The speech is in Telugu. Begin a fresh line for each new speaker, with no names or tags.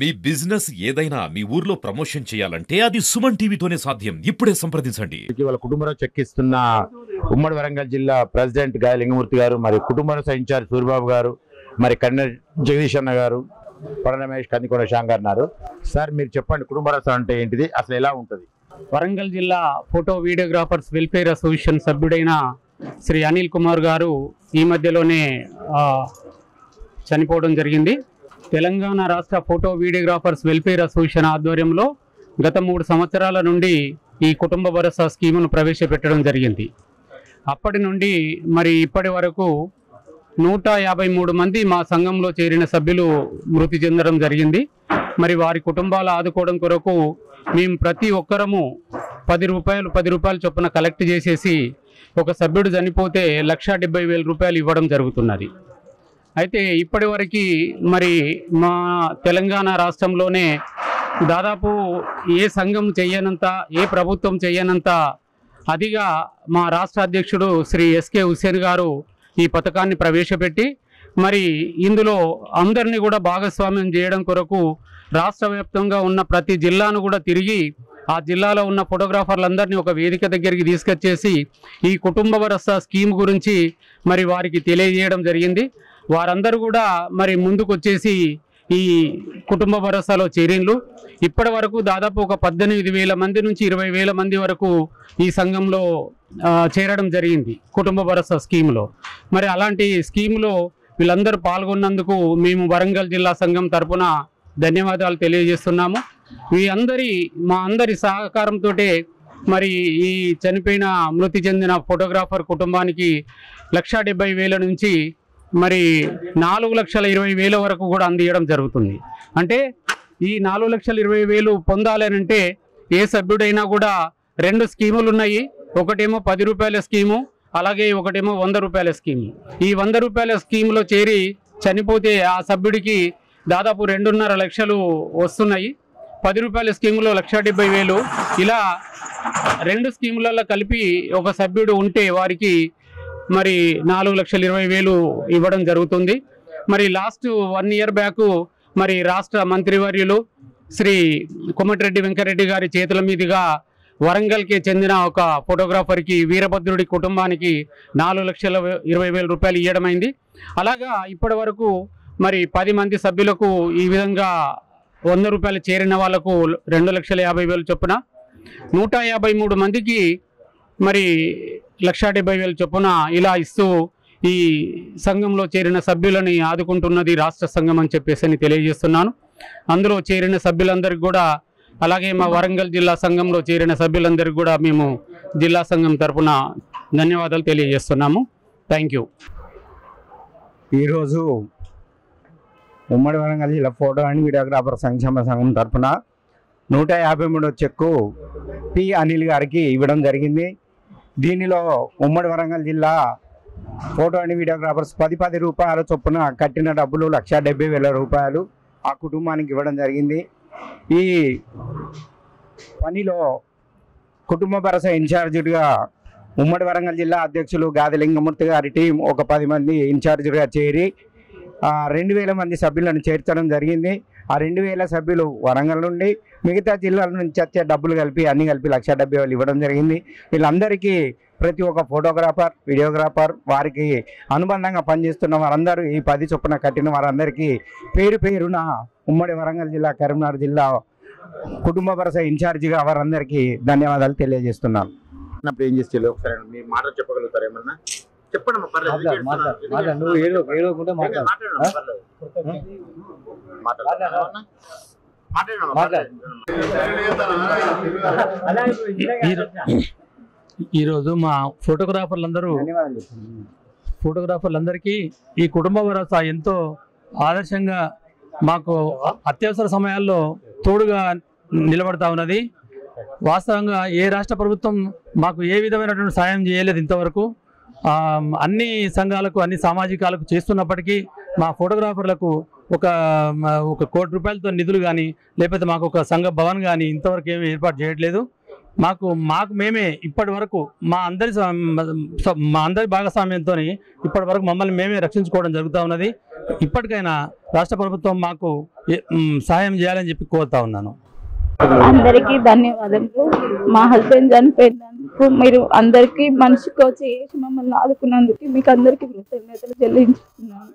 మీ బిజినెస్ ఏదైనా మీ ఊర్లో ప్రమోషన్ చేయాలంటే అది సుమన్ టీవీతోనే సాధ్యం. ఇప్పుడే సంప్రదించండి.
ఇటీవల కుటుంబరావు చెక్కిస్తున్న ఉమ్మడి వరంగల్ జిల్లా ప్రెసిడెంట్ గాయ లింగమూర్తి గారు, మరి కుటుంబరావు ఇన్ఛార్జ్ సూరిబాబు గారు, మరి కన్నె జగదీష్ అన్న గారు, పడ రమేష్, కందికొండ శ్యామ్ గారు ఉన్నారు. సార్ మీరు చెప్పండి, కుటుంబరావు అంటే ఏంటిది, అసలు ఎలా ఉంటుంది?
వరంగల్ జిల్లా ఫోటో వీడియోగ్రాఫర్స్ వెల్ఫేర్ అసోసియేషన్ సభ్యుడైన శ్రీ అనిల్ కుమార్ గారు ఈ మధ్యలోనే చనిపోవడం జరిగింది. తెలంగాణ రాష్ట్ర ఫోటో వీడియోగ్రాఫర్స్ వెల్ఫేర్ అసోసియేషన్ ఆధ్వర్యంలో గత 3 సంవత్సరాల నుండి ఈ కుటుంబ భరోసా స్కీమును ప్రవేశపెట్టడం జరిగింది. అప్పటి నుండి మరి ఇప్పటి వరకు 153 మంది మా సంఘంలో చేరిన సభ్యులు మృతి చెందడం జరిగింది. మరి వారి కుటుంబాలు ఆదుకోవడం కొరకు మేము ప్రతి ఒక్కరము 10 రూపాయలు చొప్పున కలెక్ట్ చేసేసి ఒక సభ్యుడు చనిపోతే 1,70,000 రూపాయలు ఇవ్వడం జరుగుతున్నది. అయితే ఇప్పటి వరకు మరి మా తెలంగాణ రాష్ట్రంలోనే దాదాపు ఏ సంఘం చేయనంత, ఏ ప్రభుత్వం చేయనంత అదిగా మా రాష్ట్ర అధ్యక్షుడు శ్రీ ఎస్కే హుస్సేన్ గారు ఈ పథకాన్ని ప్రవేశపెట్టి మరి ఇందులో అందరినీ కూడా భాగస్వామ్యం చేయడం కొరకు రాష్ట్ర వ్యాప్తంగా ఉన్న ప్రతి జిల్లాను కూడా తిరిగి ఆ జిల్లాలో ఉన్న ఫోటోగ్రాఫర్లందరినీ ఒక వేదిక దగ్గరికి తీసుకొచ్చేసి ఈ కుటుంబ భరోసా స్కీమ్ గురించి మరి వారికి తెలియజేయడం జరిగింది. వారందరూ కూడా మరి ముందుకు వచ్చేసి ఈ కుటుంబ భరోసాలో చేరిన్లు. ఇప్పటి వరకు దాదాపు ఒక 18,000 మంది నుంచి 20,000 మంది వరకు ఈ సంఘంలో చేరడం జరిగింది కుటుంబ భరోసా స్కీమ్లో. మరి అలాంటి స్కీమ్లో వీళ్ళందరూ పాల్గొన్నందుకు మేము వరంగల్ జిల్లా సంఘం తరపున ధన్యవాదాలు తెలియజేస్తున్నాము. మా అందరి సహకారంతో మరి ఈ చనిపోయిన మృతి చెందిన ఫోటోగ్రాఫర్ కుటుంబానికి 1,70,000 నుంచి మరి 4,20,000 వరకు కూడా అందియడం జరుగుతుంది. అంటే ఈ 4,20,000 పొందాలనంటే ఏ సభ్యుడైనా కూడా 2 స్కీములు ఉన్నాయి. ఒకటేమో 10 రూపాయల స్కీము, అలాగే ఒకటేమో 100 రూపాయల స్కీము. ఈ 100 రూపాయల స్కీములో చేరి చనిపోతే ఆ సభ్యుడికి దాదాపు 2.5 లక్షలు వస్తున్నాయి. 10 రూపాయల స్కీములో 1,70,000. ఇలా 2 స్కీములలో కలిపి ఒక సభ్యుడు ఉంటే వారికి మరి 4,20,000 ఇవ్వడం జరుగుతుంది. మరి లాస్ట్ 1 ఇయర్ బ్యాక్ మరి రాష్ట్ర మంత్రివర్యులు శ్రీ కోమటిరెడ్డి వెంకరెడ్డి గారి చేతుల మీదుగా వరంగల్కి చెందిన ఒక ఫోటోగ్రాఫర్కి వీరభద్రుడి కుటుంబానికి 4,20,000 రూపాయలు ఇవ్వడమైంది. అలాగా ఇప్పటి వరకు మరి 10 మంది సభ్యులకు ఈ విధంగా 100 రూపాయలు చేరిన వాళ్లకు 2,50,000 చొప్పున 153 మందికి మరి 1,70,000 చొప్పున ఇలా ఇస్తూ ఈ సంఘంలో చేరిన సభ్యులని ఆదుకుంటున్నది రాష్ట్ర సంఘం అని చెప్పేసి తెలియజేస్తున్నాను. అందులో చేరిన సభ్యులందరికీ కూడా, అలాగే మా వరంగల్ జిల్లా సంఘంలో చేరిన సభ్యులందరికీ కూడా మేము జిల్లా సంఘం తరఫున ధన్యవాదాలు తెలియజేస్తున్నాము. Thank you.
ఈరోజు ఉమ్మడి వరంగల్ జిల్లా ఫోటో అండ్ వీడియోగ్రాఫర్ సంక్షేమ సంఘం తరఫున 153 చెక్కు పి అనిల్ గారికి ఇవ్వడం జరిగింది. దీనిలో ఉమ్మడి వరంగల్ జిల్లా ఫోటో అండ్ వీడియోగ్రాఫర్స్ 10 రూపాయల చొప్పున కట్టిన డబ్బులు 1,70,000 రూపాయలు ఆ కుటుంబానికి ఇవ్వడం జరిగింది. ఈ పనిలో కుటుంబ భరోసా ఇన్ఛార్జీగా ఉమ్మడి వరంగల్ జిల్లా అధ్యక్షులు గాది లింగమూర్తి గారి టీం ఒక 10 మంది ఇన్ఛార్జీగా చేరి 2,000 మంది సభ్యులను చేర్చడం జరిగింది. ఆ 2,000 సభ్యులు వరంగల్ నుండి, మిగతా జిల్లాల నుంచి వచ్చే డబ్బులు కలిపి అన్ని కలిపి 1,70,000 ఇవ్వడం జరిగింది. వీళ్ళందరికీ ప్రతి ఒక్క ఫోటోగ్రాఫర్, వీడియోగ్రాఫర్, వారికి అనుబంధంగా పనిచేస్తున్న వారందరూ ఈ 10 చొప్పున కట్టిన వారందరికీ పేరు పేరున ఉమ్మడి వరంగల్ జిల్లా, కరీంనగర్ జిల్లా కుటుంబ భరోసా ఇన్ఛార్జిగా వారందరికీ ధన్యవాదాలు తెలియజేస్తున్నాను.
ఏం చేస్తే ఒకసారి మీ మాట చెప్పగలుగుతారు ఏమన్నా? చెప్పండి.
ఈరోజు మా ఫోటోగ్రాఫర్లందరికీ ఈ కుటుంబ భరోసా ఎంతో ఆదర్శంగా మాకు అత్యవసర సమయాల్లో తోడుగా నిలబడతా ఉన్నది. వాస్తవంగా ఏ రాష్ట్ర ప్రభుత్వం మాకు ఏ విధమైనటువంటి సాయం చేయలేదు ఇంతవరకు. అన్ని సంఘాలకు, అన్ని సామాజికాలకు చేస్తున్నప్పటికీ మా ఫోటోగ్రాఫర్లకు ఒక 1 కోటి రూపాయలతో నిధులు కానీ, లేకపోతే మాకు ఒక సంఘ భవన్ కానీ ఇంతవరకు ఏమీ ఏర్పాటు చేయట్లేదు. మాకు మేమే ఇప్పటి వరకు మా అందరి భాగస్వామ్యంతో ఇప్పటి వరకు మమ్మల్ని మేమే రక్షించుకోవడం జరుగుతూ ఉన్నది. ఇప్పటికైనా రాష్ట్ర ప్రభుత్వం మాకు సహాయం చేయాలని చెప్పి కోరుతా ఉన్నాను.
అందరికీ ధన్యవాదాలు. మా హస్బెండ్ చనిపోయినందుకు మీరు అందరికీ మనిషికి వచ్చి మమ్మల్ని ఆదుకున్నందుకు మీకు అందరికీ కృతజ్ఞతలు చెల్లించుకున్నాను.